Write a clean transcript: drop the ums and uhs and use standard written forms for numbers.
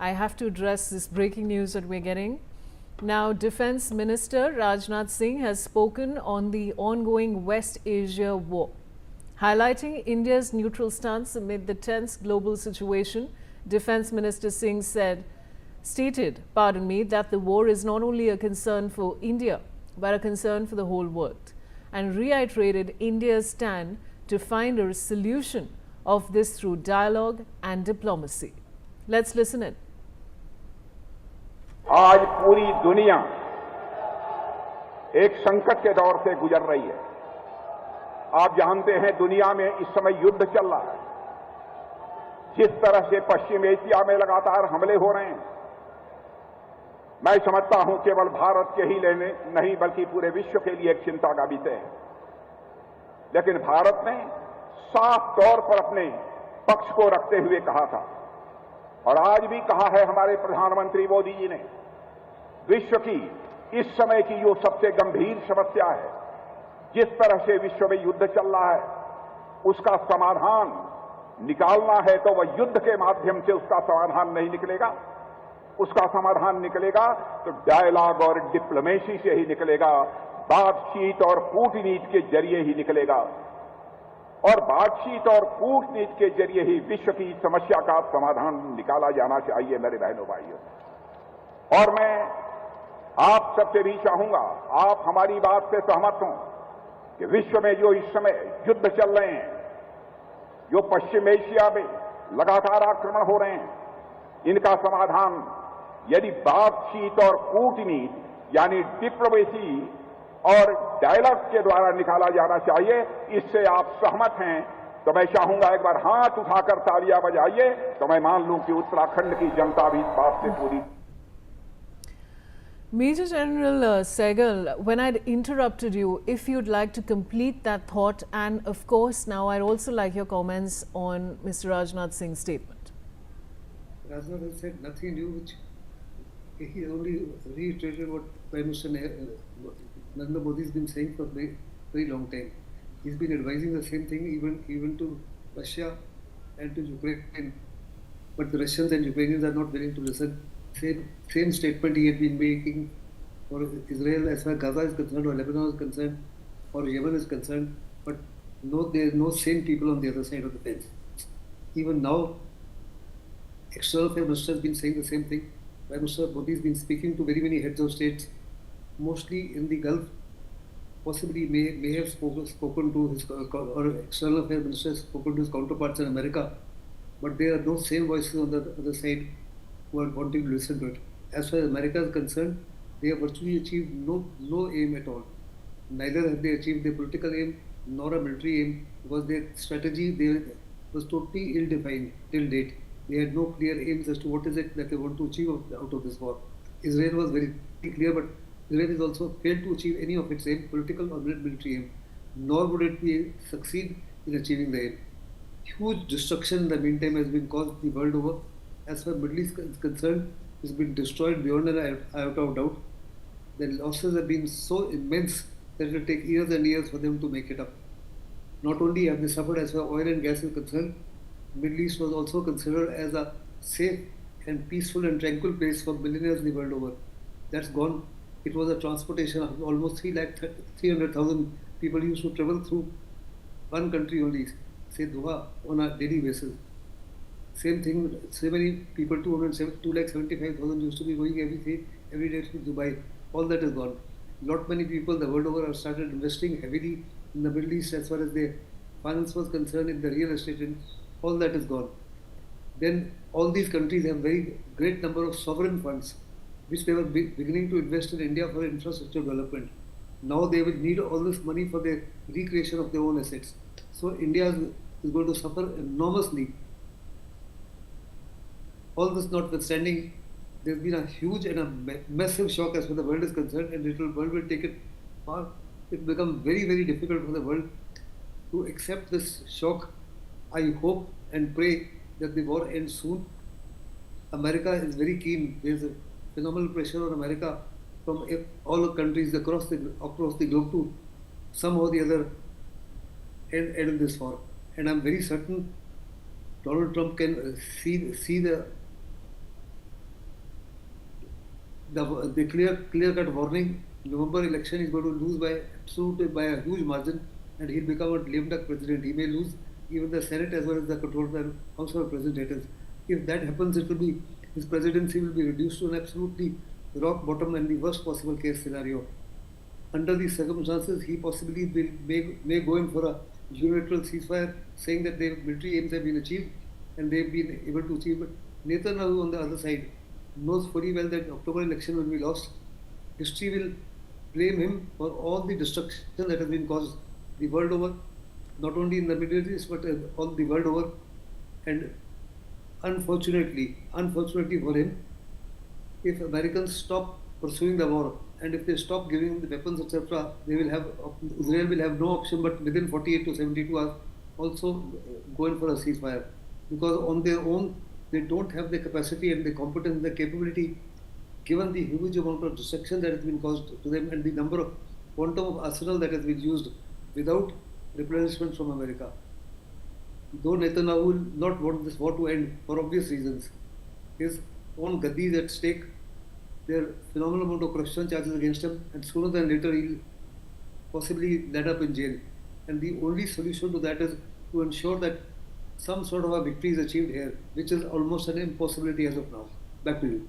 I have to address this breaking news that we're getting. Now, Defense Minister Rajnath Singh has spoken on the ongoing West Asia war. Highlighting India's neutral stance amid the tense global situation, Defense Minister Singh stated that the war is not only a concern for India, but a concern for the whole world, and reiterated India's stand to find a solution of this through dialogue and diplomacy. Let's listen in. आज पूरी दुनिया एक संकट के दौर से गुजर रही है। आप जानते हैं दुनिया में इस समय युद्ध चल रहा है। जिस तरह से पश्चिम एशिया में लगातार हमले हो रहे हैं, मैं समझता हूं केवल भारत के ही लेने नहीं बल्कि पूरे विश्व के लिए एक चिंता का विषय है। लेकिन भारत ने साफ तौर पर अपने पक्ष को रखते हुए कहा था और आज भी कहा है हमारे प्रधानमंत्री मोदी जी ने, विश्व की इस समय की जो सबसे गंभीर समस्या है, जिस तरह से विश्व में युद्ध चल रहा है, उसका समाधान निकालना है तो वह युद्ध के माध्यम से उसका समाधान नहीं निकलेगा। उसका समाधान निकलेगा तो डायलॉग और डिप्लोमेसी से ही निकलेगा, बातचीत और कूटनीति के जरिए ही निकलेगा और बातचीत और कूटनीति के जरिए ही विश्व की समस्या का समाधान निकाला जाना चाहिए मेरे बहनों भाइयों। और मैं आप सबसे भी चाहूंगा, आप हमारी बात से सहमत हों कि विश्व में जो इस समय युद्ध चल रहे हैं, जो पश्चिम एशिया में लगातार आक्रमण हो रहे हैं, इनका समाधान यदि बातचीत और कूटनीति यानी डिप्लोमेसी और डायलॉग के द्वारा निकाला जाना चाहिए, इससे आप सहमत हैं तो मैं चाहूंगा एक बार हाथ उठाकर तालियां बजाइए तो मैं मान लूं कि उत्तराखंड की जनता भी इस बात से पूरी। Major General Sehgal, when I'd interrupted you, if you'd like to complete that thought, and of course now I'd also like your comments on Mr. Rajnath Singh's statement. Rajnath has said nothing new, which he only reiterated what Prime Minister Narendra Modi has been saying for a very, very long time. He's been advising the same thing even to Russia and to Ukraine, but the Russians and Ukrainians are not willing to listen. Same statement he had been making for Israel as far as Gaza is concerned, or Lebanon is concerned, or Yemen is concerned, but there are no sane people on the other side of the fence. Even now, External Affairs Minister has been saying the same thing. Prime Minister Modi has been speaking to very many heads of states, mostly in the Gulf. Possibly may have spoken to his or External Affairs Minister has spoken to his counterparts in America, but there are no same voices on the other side who are wanting to listen to it. As far as America is concerned, they have virtually achieved no aim at all. Neither have they achieved their political aim nor a military aim, because their strategy was totally ill-defined till date. They had no clear aims as to what is it that they want to achieve out of this war. Israel was very clear, but Israel has also failed to achieve any of its aim, political or military aim, nor would it succeed in achieving the aim. Huge destruction in the meantime has been caused the world over. As far as Middle East is concerned, it's been destroyed beyond an iota of doubt. The losses have been so immense that it will take years and years for them to make it up. Not only have they suffered as far as oil and gas is concerned, Middle East was also considered as a safe and peaceful and tranquil place for billionaires the world over. That's gone. It was a transportation of almost 300,000 people used to travel through one country only, say Doha, on a daily basis. Same thing, so many people, 275,000 used to be going every day to Dubai. All that is gone. Not many people the world over have started investing heavily in the Middle East as far as their finance was concerned, in the real estate, and all that is gone. Then all these countries have very great number of sovereign funds, which they were beginning to invest in India for infrastructure development. Now they will need all this money for the recreation of their own assets. So India is going to suffer enormously. All this notwithstanding, there's been a huge and a massive shock as far as the world is concerned, and the world will take it far. It will become very, very difficult for the world to accept this shock. I hope and pray that the war ends soon. America is very keen. There's a phenomenal pressure on America from all the countries across the globe to somehow or the other end this war. And I'm very certain Donald Trump can see the the clear-cut warning: November election is going to lose by a huge margin, and he'll become a lame duck president. He may lose even the Senate as well as the control by House of Representatives. If that happens, his presidency will be reduced to an absolutely rock bottom and the worst possible case scenario. Under these circumstances, he possibly may go in for a unilateral ceasefire, saying that their military aims have been achieved and they've been able to achieve. But Netanyahu, on the other side, knows fully well that October election will be lost. History will blame him for all the destruction that has been caused the world over, not only in the Middle East but all the world over. And unfortunately for him, if Americans stop pursuing the war and if they stop giving the weapons, etc., Israel will have no option but within 48 to 72 hours also go in for a ceasefire, because on their own they don't have the capacity and the competence and the capability, given the huge amount of destruction that has been caused to them and the number of quantum of arsenal that has been used without replenishment from America. Though Netanyahu will not want this war to end for obvious reasons, his own gaddi is at stake, there are phenomenal amount of corruption charges against him, and sooner than later he'll possibly end up in jail. And the only solution to that is to ensure that some sort of a victory is achieved here, which is almost an impossibility as of now. Back to you.